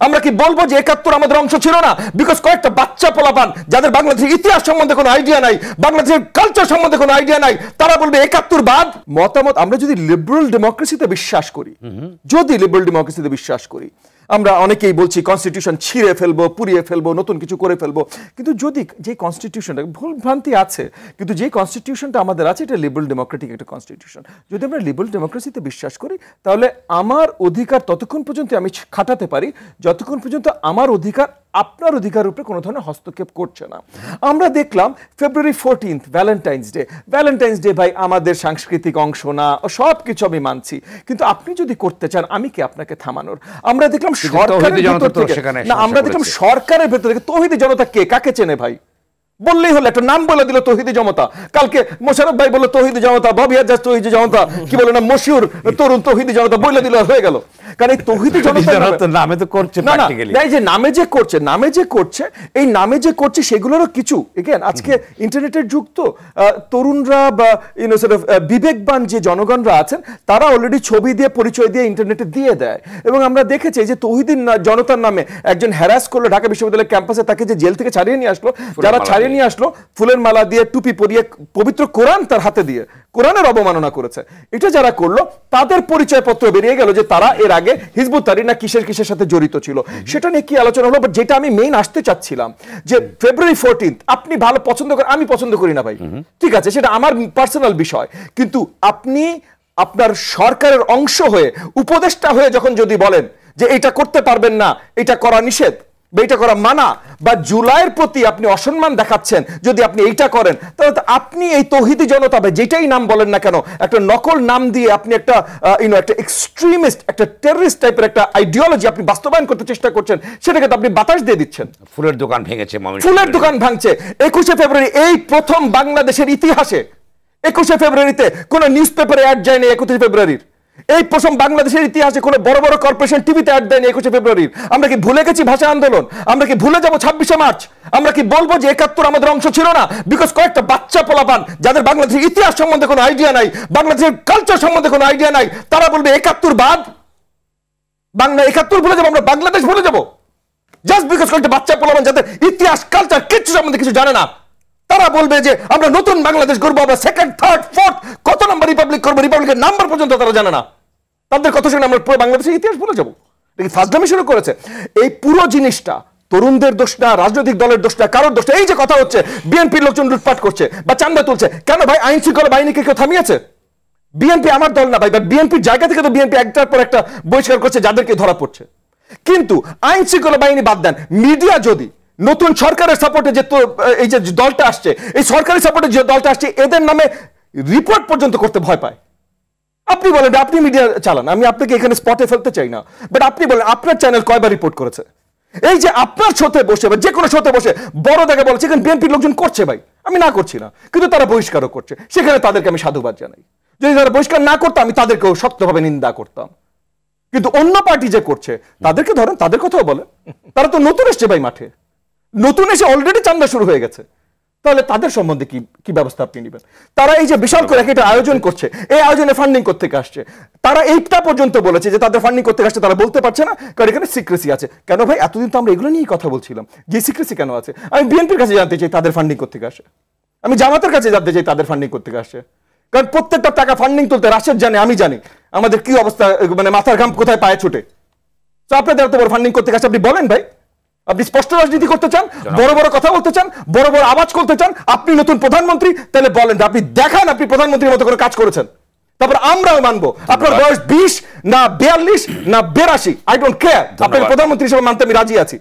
আমরা কি বলবো যে ৭১ আমাদের অংশ ছিল না? বিকজ কয়েকটা বাচ্চা পোলাপান যাদের বাংলাদেশের ইতিহাস সম্বন্ধে কোনো আইডিয়া নাই, বাংলাদেশের কালচার সম্বন্ধে কোনো আইডিয়া নাই, তারা বলবে ৭১ বাদ। মতামত আমরা যদি লিবারেল ডেমোক্রেসিতে বিশ্বাস করি, আমরা অনেকেই বলছি কনস্টিটিউশন ছিঁড়ে ফেলবো, পুড়িয়ে ফেলবো, নতুন কিছু করে ফেলবো, কিন্তু যদি যে কনস্টিটিউশনটা ভুল ভ্রান্তি আছে, কিন্তু যে কনস্টিটিউশনটা আমাদের আছে এটা লিবারেল ডেমোক্রেটিক একটা কনস্টিটিউশন। যদি আমরা লিবারেল ডেমোক্রেসিতে বিশ্বাস করি তাহলে আমার অধিকার ততক্ষণ পর্যন্ত আমি খাটাতে পারি যতক্ষণ পর্যন্ত আমার অধিকার আপনার অধিকারের উপরে কোনো ধরনের হস্তক্ষেপ করছে না। আমরা দেখলাম ফেব্রুয়ারি 14 ভ্যালেন্টাইন্স ডে ভাই আমাদের সাংস্কৃতিক অংশ না, সব কিছু আমি মানছি, কিন্তু আপনি যদি করতে চান আমি কি আপনাকে থামানোর? আমরা দেখলাম সরকারের ভেতর থেকে তৌহিদি জনতা কে কাকে চেনে ভাই? বললেই হলো, একটা নাম বলে দিল তৌহিদি জনতা। কালকে মোশাররফ ভাই বলল তৌহিদি জনতা, ববি আজাদ তৌহিদি জনতা, কি বলে না মশিউর তরুণ তৌহিদি জনতা বলে দিল, হয়ে গেল। কারণ এই তৌহিদি জনতা নামে তো করছে প্র্যাকটিক্যালি, না যে নামে যে করছে সেগুলোরও কিছু এগেন আজকে ইন্টারনেটের যুগ, তো তরুণরা বা বিবেকবান যে জনগণরা আছেন তারা অলরেডি ছবি দিয়ে পরিচয় দিয়ে ইন্টারনেটে দিয়ে দেয়। এবং আমরা দেখেছি যে তৌহিদি জনতার নামে একজন হ্যারাস করলো ঢাকা বিশ্ববিদ্যালয়ের ক্যাম্পাসে, তাকে যে জেল থেকে ছাড়িয়ে নিয়ে আসলো, যারা ছাড়িয়ে নিয়ে আসলো ফুলের মালা দিয়ে, টুপি পরিয়ে, পবিত্র কোরআন তার হাতে দিয়ে কোরআনের অবমাননা করেছে, এটা যারা করলো তাদের পরিচয় পত্র বেরিয়ে গেল যে তারা এর আগে হিজবুত তাহরির না কিসের সাথে জড়িত ছিল। সেটা নিয়ে কি আলোচনা হলো, বাট যেটা আমি মেইন আসতে চাচ্ছিলাম যে ফেব্রুয়ারি 14 আপনি ভালো পছন্দ করেন, আমি পছন্দ করি না ভাই, ঠিক আছে, সেটা আমার পার্সোনাল বিষয়, কিন্তু আপনি আপনার সরকারের অংশ হয়ে উপদেষ্টা হয়ে যখন যদি বলেন যে এটা করতে পারবেন না, এটা করা নিষেধ বা এটা করা মানা, বা জুলাইয়ের প্রতি আপনি অসম্মান দেখাচ্ছেন যদি আপনি এইটা করেন, তাহলে আপনি এই তৌহিদি জনতা বা যেটাই নাম বলেন না কেন একটা নকল নাম দিয়ে আপনি একটা একটা এক্সট্রিমিস্ট, একটা টেররিস্ট টাইপের একটা আইডিওলজি আপনি বাস্তবায়ন করতে চেষ্টা করছেন, সেটাকে তো আপনি বাতাস দিয়ে দিচ্ছেন। ফুলের দোকান ভেঙেছে, ফুলের দোকান ভাঙছে 21শে ফেব্রুয়ারি, এই প্রথম বাংলাদেশের ইতিহাসে 21শে ফেব্রুয়ারিতে কোন নিউজ পেপারে অ্যাড যায়নি। 31শে ফেব্রুয়ারির এই প্রথম বাংলাদেশের ইতিহাসে কোনো বড় বড় কর্পোরেশন টিভিতে অ্যাড দেয়নি 21শে ফেব্রুয়ারির। আমরা কি ভুলে গেছি ভাষা আন্দোলন? আমরা কি ভুলে যাব 26শে মার্চ? আমরা কি বলবো যে ৭১ আমাদের অংশ ছিল না? বিকজ কয়েকটা বাচ্চা পোলাপান যাদের বাংলাদেশের ইতিহাস সম্বন্ধে কোনো আইডিয়া নাই, বাংলাদেশের কালচার সম্বন্ধে কোনো আইডিয়া নাই, তারা বলবে ৭১ বাদ, বাংলা ৭১ ভুলে যাবো, আমরা বাংলাদেশ ভুলে যাবো, জাস্ট বিকজ কয়েকটা বাচ্চা পোলাপান যাদের ইতিহাস কালচার কিচ্ছু সম্বন্ধে কিছু জানে না, তারা বলবে যে আমরা নতুন বাংলাদেশ গড়বো, আমরা সেকেন্ড, থার্ড, ফোর্থ কত নাম্বার রিপাবলিক করবো, রিপাবলিকের নাম্বার পর্যন্ত তারা জানে না। তাদের কথা শুনে আমরা পুরো বাংলাদেশের ইতিহাস ভুলে যাবো। ফাজলামি শুরু করেছে। এই পুরো জিনিসটা তরুণদের দোষ না, রাজনৈতিক দলের দোষ না, কারোর দোষ না। এই যে কথা হচ্ছে বিএনপির লোকজন লুটপাট করছে বা চান্দা তুলছে, কেন ভাই আইন শৃঙ্খলা বাহিনীকে কেউ থামিয়েছে? বিএনপি আমার দল না ভাই, বা বিএনপির জায়গা থেকে তো বিএনপি একটার পর একটা বহিষ্কার করছে যাদেরকে ধরা পড়ছে। কিন্তু আইন শৃঙ্খলা বাহিনী বাদ দেন, মিডিয়া যদি নতুন সরকারের সাপোর্টে যে এই যে দলটা আসছে, এই সরকারি সাপোর্টে যে দলটা আসছে, এদের নামে রিপোর্ট পর্যন্ত করতে ভয় পায়। আপনি বলেন আপনি মিডিয়া চালান, আমি আপনাকে এখানে স্পটে ফেলতে চাই না, বাট আপনি বলেন আপনার চ্যানেল কয়বার রিপোর্ট করেছে? এই যে আপনার শোতে বসে বা যে কোনো শোতে বসে বড় দেখা বলছে এখানে বিএনপির লোকজন করছে ভাই, আমি না করছি না, কিন্তু তারা বহিষ্কারও করছে, সেখানে তাদেরকে আমি সাধুবাদ জানাই। যদি তারা বহিষ্কার না করতো আমি তাদেরকেও শক্তভাবে নিন্দা করতাম। কিন্তু অন্য পার্টি যে করছে তাদেরকে ধরেন, তাদের কথাও বলে, তারা তো নতুন এসছে ভাই, মাঠে নতুন এসে অলরেডি চান্দা শুরু হয়ে গেছে, তাহলে তাদের সম্বন্ধে কি ব্যবস্থা আপনি নেবেন? তারা এই যে বিশাল করে একটা আয়োজন করছে, এই আয়োজনে ফান্ডিং করতে আসছে, তারা এইটা পর্যন্ত বলেছে যে তাদের ফান্ডিং করতে আসছে, তারা বলতে পারছে না কারণ এখানে সিক্রেসি আছে। কেন ভাই? এতদিন তো আমরা এগুলো নিয়েই কথা বলছিলাম, যে সিক্রেসি কেন আছে? আমি বিএনপির কাছে জানতে চাই তাদের ফান্ডিং করতে আসে, আমি জামাতের কাছে জানতে চাই তাদের ফান্ডিং করতে আসে, কারণ প্রত্যেকটা টাকা ফান্ডিং তুলতে রাশেদ জানে, আমি জানি আমাদের কি অবস্থা, মানে মাথার ঘাম কোথায় পায়ে ছুটে। তো আপনাদের এত বড় ফান্ডিং করতে আসে, আপনি বলেন ভাই, আপনি স্পষ্ট রাজনীতি করতে চান, বড় বড় কথা বলতে চান, বড় বড় আওয়াজ করতে চান, আপনি নতুন প্রধানমন্ত্রী, তাহলে বলেন, আপনি দেখান আপনি প্রধানমন্ত্রীর মতো করে কাজ করেছেন, তারপর আমরাও মানবো। আপনার বয়স 20 না 42 না 82, আই ডোন্ট কেয়ার, আপনাকে প্রধানমন্ত্রী হিসেবে মানতে আমি রাজি আছি।